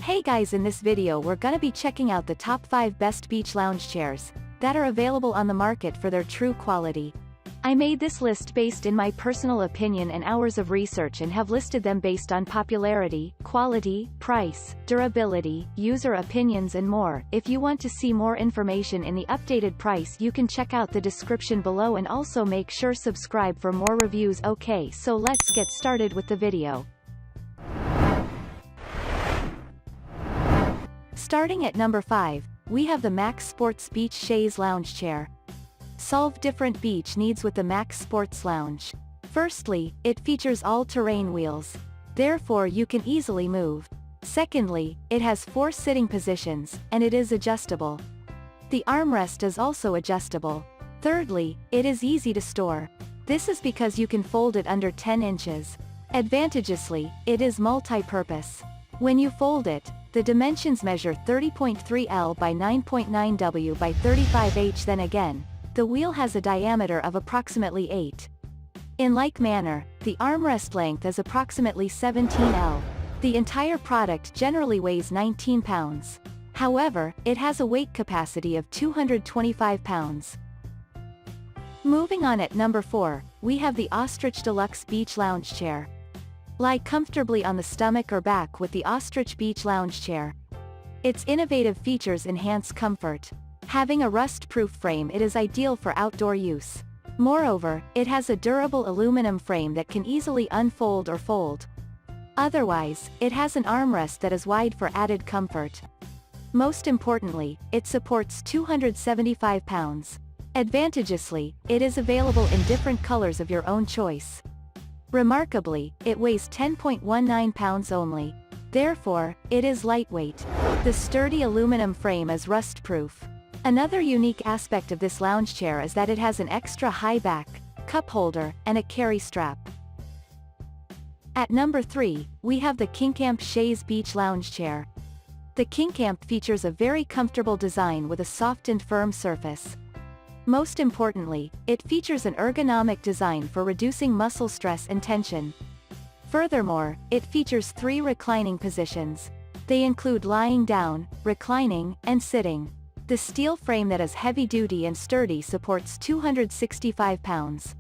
Hey guys, in this video we're gonna be checking out the top 5 best beach lounge chairs that are available on the market for their true quality. I made this list based in my personal opinion and hours of research and have listed them based on popularity, quality, price, durability, user opinions and more. If you want to see more information in the updated price, you can check out the description below and also make sure subscribe for more reviews. Okay, so let's get started with the video. Starting at number 5, we have the MacSports Beach Chaise Lounge Chair. Solve different beach needs with the MacSports Lounge. Firstly, it features all-terrain wheels. Therefore you can easily move. Secondly, it has 4 sitting positions, and it is adjustable. The armrest is also adjustable. Thirdly, it is easy to store. This is because you can fold it under 10 inches. Advantageously, it is multi-purpose. When you fold it, the dimensions measure 30.3 L by 9.9 W by 35 H. Then again, the wheel has a diameter of approximately 8. In like manner, the armrest length is approximately 17 L. The entire product generally weighs 19 pounds. However, it has a weight capacity of 225 pounds. Moving on, at number 4, we have the Ostrich Deluxe Beach Lounge Chair. Lie comfortably on the stomach or back with the Ostrich Beach Lounge Chair. Its innovative features enhance comfort. Having a rust-proof frame, it is ideal for outdoor use. Moreover, it has a durable aluminum frame that can easily unfold or fold. Otherwise, it has an armrest that is wide for added comfort. Most importantly, it supports 275 pounds. Advantageously, it is available in different colors of your own choice. Remarkably, it weighs 10.19 pounds only. Therefore, it is lightweight. The sturdy aluminum frame is rust-proof. Another unique aspect of this lounge chair is that it has an extra high back, cup holder, and a carry strap. At number 3, we have the KingCamp Chaise Beach Lounge Chair. The KingCamp features a very comfortable design with a soft and firm surface. Most importantly, it features an ergonomic design for reducing muscle stress and tension. Furthermore, it features 3 reclining positions. They include lying down, reclining, and sitting. The steel frame that is heavy-duty and sturdy supports 265 pounds.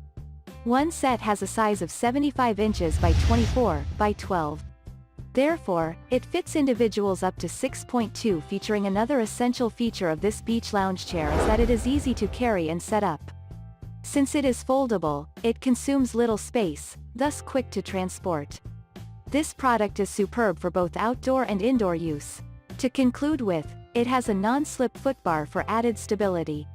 One set has a size of 75 inches by 24 by 12. Therefore, it fits individuals up to 6.2. Featuring another essential feature of this beach lounge chair is that it is easy to carry and set up. Since it is foldable, it consumes little space, thus quick to transport. This product is superb for both outdoor and indoor use. To conclude with, it has a non-slip footbar for added stability.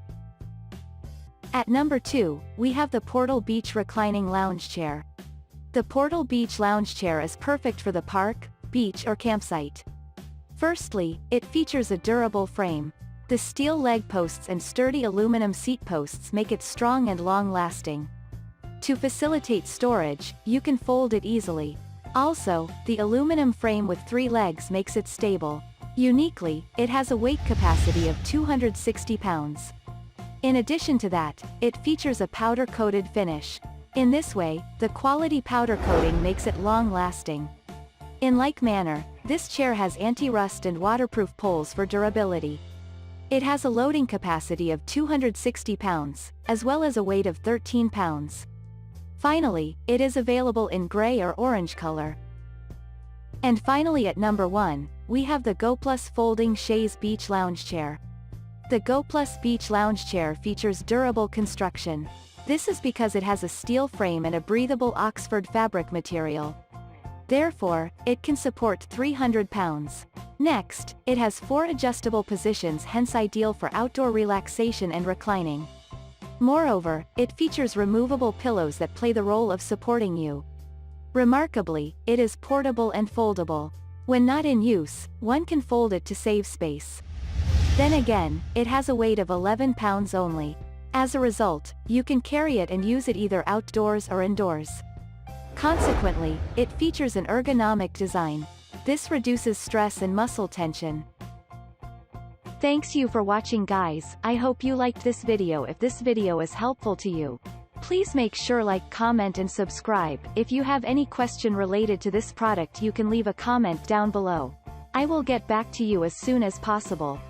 At number 2, we have the Portal Beach Reclining Lounge Chair. The Portal Beach Lounge Chair is perfect for the park, beach or campsite. Firstly, it features a durable frame. The steel leg posts and sturdy aluminum seat posts make it strong and long-lasting. To facilitate storage, you can fold it easily. Also, the aluminum frame with 3 legs makes it stable. Uniquely, it has a weight capacity of 260 pounds. In addition to that, it features a powder-coated finish. In this way, the quality powder coating makes it long-lasting. In like manner, this chair has anti-rust and waterproof poles for durability. It has a loading capacity of 260 pounds, as well as a weight of 13 pounds. Finally, it is available in gray or orange color. And finally, at number 1, we have the Goplus Folding Chaise Beach Lounge Chair. The Goplus Beach Lounge Chair features durable construction. This is because it has a steel frame and a breathable Oxford fabric material. Therefore, it can support 300 pounds. Next, it has 4 adjustable positions, hence ideal for outdoor relaxation and reclining. Moreover, it features removable pillows that play the role of supporting you. Remarkably, it is portable and foldable. When not in use, one can fold it to save space. Then again, it has a weight of 11 pounds only. As a result, you can carry it and use it either outdoors or indoors. Consequently, it features an ergonomic design. This reduces stress and muscle tension. Thanks you for watching, guys. I hope you liked this video. If this video is helpful to you, please make sure like, comment and subscribe. If you have any question related to this product, you can leave a comment down below. I will get back to you as soon as possible.